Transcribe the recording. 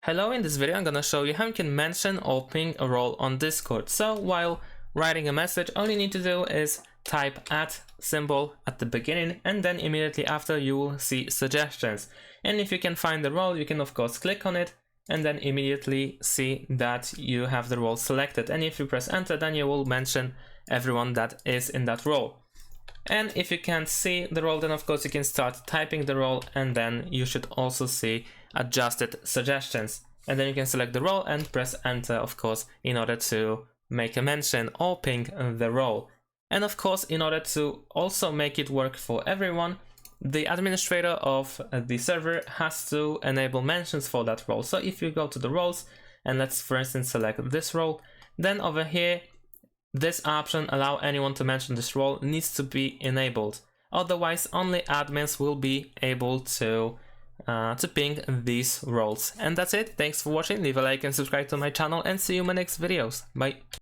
Hello, in this video I'm gonna show you how you can mention or ping a role on Discord. So while writing a message, all you need to do is type @ at the beginning, and then immediately after you will see suggestions. And if you can find the role, you can of course click on it and then immediately see that you have the role selected. And if you press enter, then you will mention everyone that is in that role. And if you can't see the role, then of course you can start typing the role, and then you should also see adjusted suggestions. And then you can select the role and press enter, of course, in order to make a mention or ping the role. And of course, in order to also make it work for everyone, the administrator of the server has to enable mentions for that role. So if you go to the roles and let's for instance select this role, then over here this option, allow anyone to mention this role, needs to be enabled. Otherwise, only admins will be able to ping these roles. And that's it. Thanks for watching. Leave a like and subscribe to my channel, and see you in my next videos. Bye.